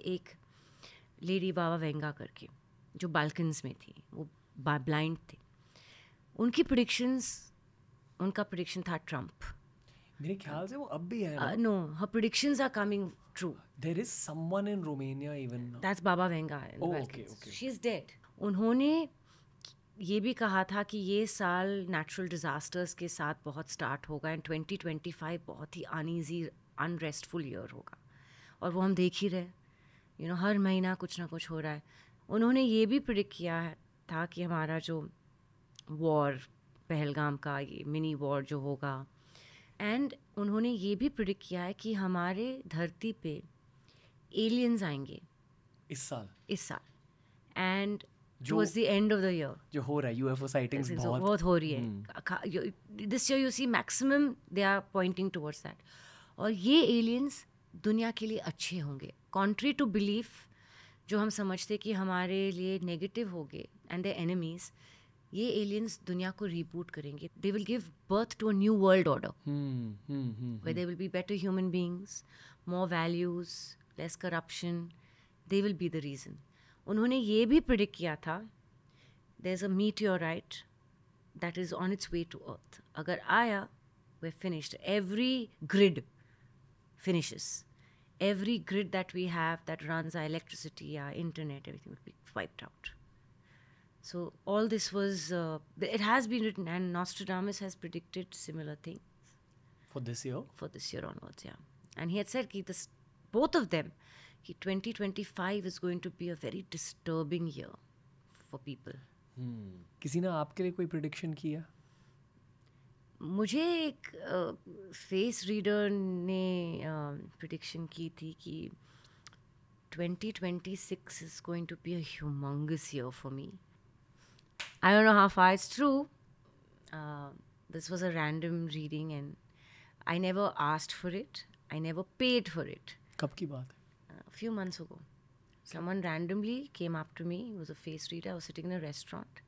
एक लेडी बाबा वेंगा करके जो बाल्कन्स में थी, वो ब्लाइंड थे, उनका प्रिडिक्शन था ट्रम्प. मेरे ख्याल से वो अब भी है ना. No, her predictions are coming true. There is someone in Romania even now. That's Baba Venga in the Oh, Balkans. okay. She's dead. उन्होंने ये भी कहा था कि ये साल नेचुरल डिज़ास्टर्स के साथ बहुत स्टार्ट होगा एंड 2025 बहुत ही अनईजी अनरेस्टफुल ईयर होगा. और वो हम देख ही रहे, हर महीना कुछ ना कुछ हो रहा है. उन्होंने ये भी प्रिडिक्ट किया था कि हमारा जो वॉर पहलगाम का ये मिनी वॉर जो होगा, एंड उन्होंने ये भी प्रिडिक्ट किया है कि हमारे धरती पे एलियंस आएंगे इस साल. And towards the end of the year जो हो रहा है UFO sightings बहुत हो रही है. This year you see maximum they are pointing towards that. और ये aliens दुनिया के लिए अच्छे होंगे, contrary to belief जो हम समझते कि हमारे लिए नेगेटिव होंगे and their enemies. ये aliens दुनिया को reboot करेंगे. They will give birth to a new world order where there will be better human beings, more values, less corruption. They will be the reason. उन्होंने ये भी predict किया था, there's a meteorite that is on its way to Earth. अगर आया, we're finished. Every grid finishes. Every grid that we have that runs our electricity, our internet, everything would be wiped out. So all this was, it has been written, and Nostradamus has predicted similar things. For this year? For this year onwards, yeah. And he had said that both of them, 2025 is going to be a very disturbing year for people. किसी ने आपके लिए कोई prediction किया? मुझे एक face reader ने prediction की थी कि 2026 is going to be a humongous year for me. I don't know how far it's true. This was a random reading and I never asked for it. I never paid for it. कब की बात है? A few months ago, someone randomly came up to me. He was a face reader. I was sitting in a restaurant,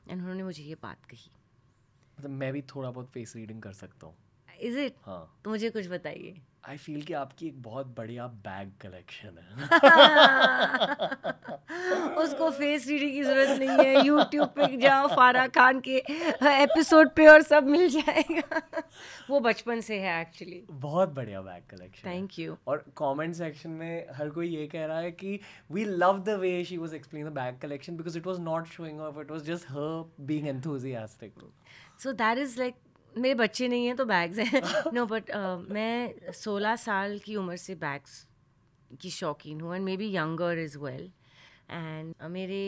and उन्होंने मुझे ये बात कही. मतलब मैं भी थोड़ा बहुत फेस रीडिंग कर सकता हूँ. Is it? हाँ. तो मुझे कुछ बताइए. I feel कि आपकी एक बहुत बढ़िया बैग कलेक्शन है. उसको फेस रीडिंग की जरूरत नहीं है. YouTube पे जाओ, फारा खान के एपिसोड पे और सब मिल जाएगा. वो बचपन से है एक्चुअली. बहुत बढ़िया बैग कलेक्शन. Thank you. और कमेंट सेक्शन में हर कोई ये कह रहा है कि we love the way she was explaining the bag collection because it was not showing off, it was just her being enthusiastic. So that is like, मेरे बच्चे नहीं हैं तो बैग्स हैं. नो बट मैं 16 साल की उम्र से बैग्स की शौकीन हूँ, and may be younger is well. And मेरे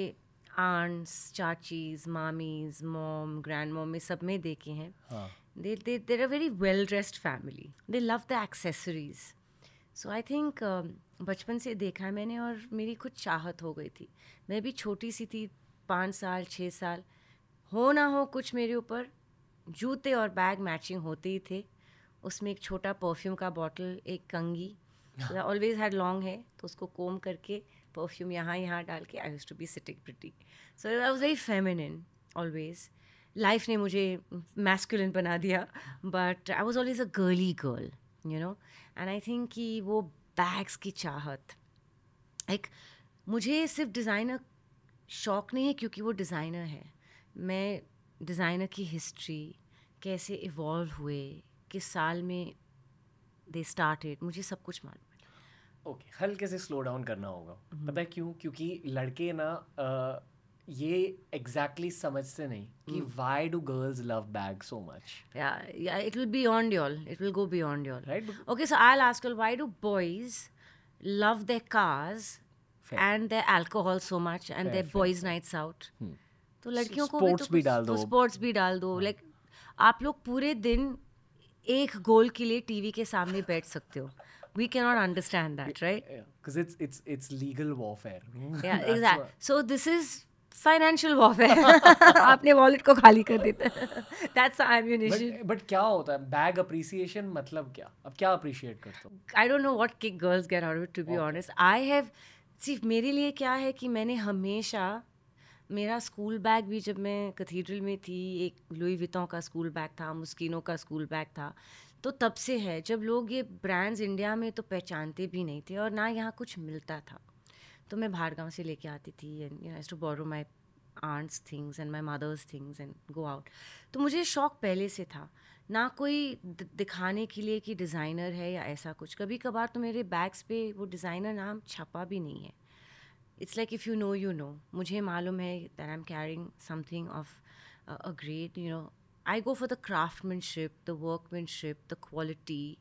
आंट्स, चाचीज़, मामीज़, मॉम, ग्रैंड मॉम में सब में देखे हैं. They're a very well dressed family. They love the accessories. So I think बचपन से देखा है मैंने और मेरी कुछ चाहत हो गई थी. मैं भी छोटी सी थी, 5 साल 6 साल, हो ना हो कुछ मेरे ऊपर जूते और बैग मैचिंग होते ही थे. उसमें एक छोटा परफ्यूम का बॉटल, एक कंघी. ऑलवेज हैड लॉन्ग है तो उसको कोम करके परफ्यूम यहाँ डाल के I used to be sitting pretty. So I was very feminine always. Life ने मुझे मैस्कुलिन बना दिया, but I was always a girly girl, and I think कि वो बैग्स की चाहत, एक मुझे सिर्फ डिज़ाइनर शौक नहीं है क्योंकि वो डिज़ाइनर है. मैं डिज़ाइनर की हिस्ट्री, कैसे इवॉल्व हुए, किस साल में दे स्टार्टेड, मुझे सब कुछ मालूम है. ओके, हल्के से स्लो डाउन करना होगा. पता है क्यों? क्योंकि लड़के ना ये एग्जैक्टली समझते नहीं कि why do girls love bag so much. या it will beyond your, it will go beyond your. Right. Okay, so I will ask you, why do boys love their cars and their alcohol so much and their boys nights out? तो लड़कियों को sports भी डाल दो. Sports भी डाल दो. Like आप लोग पूरे दिन एक गोल के लिए टीवी के सामने बैठ सकते हो. We cannot understand that, right? Because it's legal warfare. Yeah, exactly. So this is financial warfare. आपने वॉलेट को खाली कर देता है. That's the ammunition. But क्या होता है बैग appreciation मतलब क्या? अब क्या appreciate करते हो? I don't know what kick girls get out of it, to be honest. I have, सिर्फ मेरे लिए क्या है कि मैंने हमेशा, मेरा स्कूल बैग भी जब मैं कैथेड्रल में थी, एक लुई विटॉन का स्कूल बैग था, मुस्किनो का स्कूल बैग था. तो तब से है, जब लोग ये ब्रांड्स इंडिया में तो पहचानते भी नहीं थे और ना यहाँ कुछ मिलता था, तो मैं बाहर गाँव से लेके आती थी and you know to borrow my aunt's things and my mother's things and go out. तो मुझे शौक पहले से था, ना कोई दिखाने के लिए कि डिज़ाइनर है या ऐसा कुछ. कभी कभार तो मेरे बैग्स पे वो डिज़ाइनर नाम छपा भी नहीं है. It's like if you know, मुझे मालूम है that I am carrying something of a great, you know, I go for the craftsmanship, the workmanship, the quality,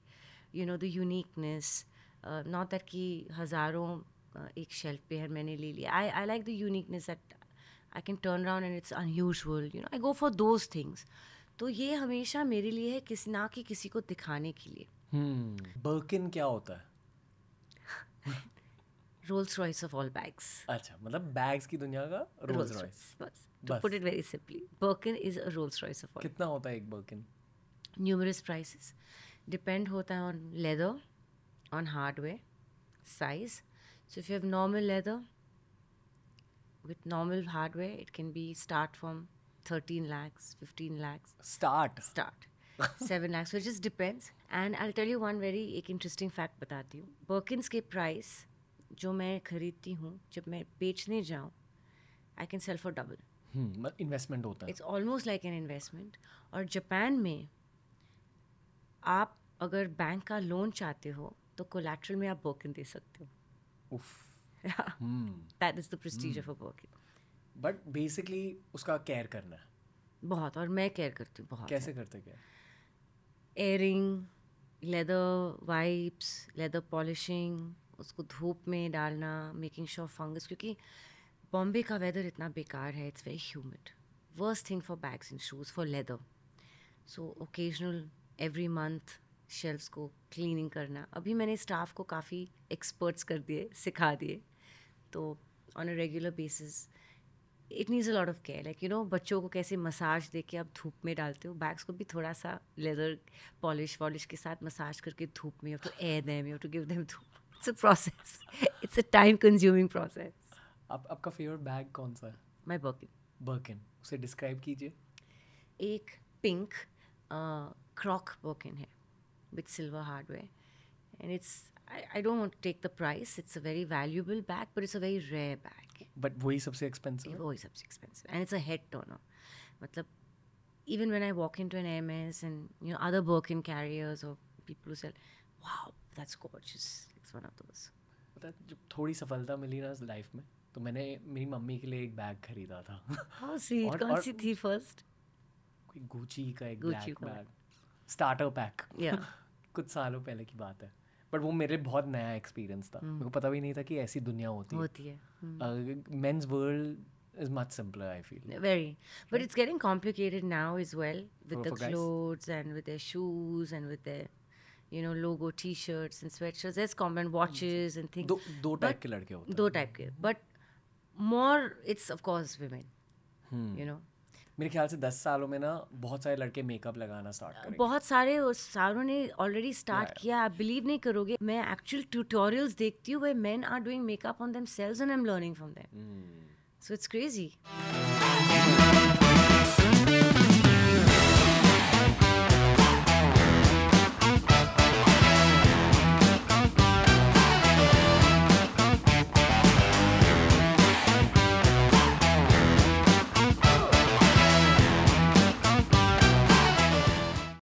you know, the uniqueness. Not that कि हज़ारों एक शेल्फ पे है मैंने ले लिया. I like the uniqueness that I can turn around and it's unusual. You know, I go for those things. तो ये हमेशा मेरे लिए है, किसी ना कि किसी को दिखाने के लिए. बर्किन क्या होता है? Rolls Royce of all bags. अच्छा, मतलब बैग्स की दुनिया का रोल्स रॉयस. बस. To put it very simply, Birkin is a Rolls Royce of all. कितना होता है एक बर्किन? Numerous prices. Depend होता है on leather, on hardware, size. So if you have normal leather with normal hardware, it can be start from 13 lakhs, 15 lakhs. Start. 7 lakhs. So it just depends. And I'll tell you one very एक interesting fact बताती हूँ. Birkins के price जो मैं खरीदती हूँ, जब मैं बेचने जाऊँ, I can sell for double. Investment होता है. It's almost like an investment. और जापान में आप अगर बैंक का लोन चाहते हो तो कोलैटरल में आप बर्किन दे सकते हो. That is the prestige of a Birkin. But basically उसका केयर करना है बहुत, और मैं केयर करती हूँ बहुत. कैसे करते क्या? Airing, leather wipes, leather polishing, उसको धूप में डालना, मेकिंग श्योर फंगस, क्योंकि बॉम्बे का वेदर इतना बेकार है. It's very humid. Worst thing for bags and shoes for leather. So occasional every month shelves को क्लीनिंग करना. अभी मैंने स्टाफ को काफ़ी एक्सपर्ट्स कर दिए, सिखा दिए. तो on a regular basis it needs a lot of care. Like you know, बच्चों को कैसे मसाज दे के आप धूप में डालते हो, बैग्स को भी थोड़ा सा लेदर पॉलिश वॉलिश के साथ मसाज करके धूप में, you have to air them, you have to give them धूप. It's a process. It's a time consuming process. आपका फेवरेट बैग कौन सा है? माई बर्किन. बर्किन, उसे डिस्क्राइब कीजिए. एक पिंक क्रॉक बर्किन है with silver hardware and it's, I don't want to take the price. It's a very valuable bag but it's a very rare bag. But वही सबसे एक्सपेंसिव है. वही सबसे expensive and it's a head turner. मतलब even when I walk into an Hermes and you know other Birkin carriers or people who sell, wow, that's gorgeous. It's one of those. पता है, जब थोड़ी सफलता मिली ना लाइफ में, तो मैंने मेरी मम्मी के लिए एक बैग खरीदा था. How sweet. कौन सी थी फर्स्ट? कोई गुची का एक Gucci ब्लैक का. Bag, starter pack. Yeah. कुछ सालों पहले की बात है. बट वो मेरे बहुत नया एक्सपीरियंस था. मेरे को पता भी नहीं था कि ऐसी दुनिया होती है. Mains world is much simpler, I feel. Very. But it's getting complicated now as well with the For guys? clothes and with their shoes and with their, you know, logo T-shirts and sweatshirts. There's common watches and things. दो type के लड़के होते हैं. दो type के. But more, it's of course women. You know. मेरे ख्याल से 10 सालों में ना बहुत सारे लड़के मेकअप लगाना स्टार्ट करेंगे. बहुत सारों ने ऑलरेडी स्टार्ट किया. आप बिलीव नहीं करोगे, मैं एक्चुअल ट्यूटोरियल्स देखती हूँ where men are doing makeup on themselves and I'm learning from them. So it's crazy.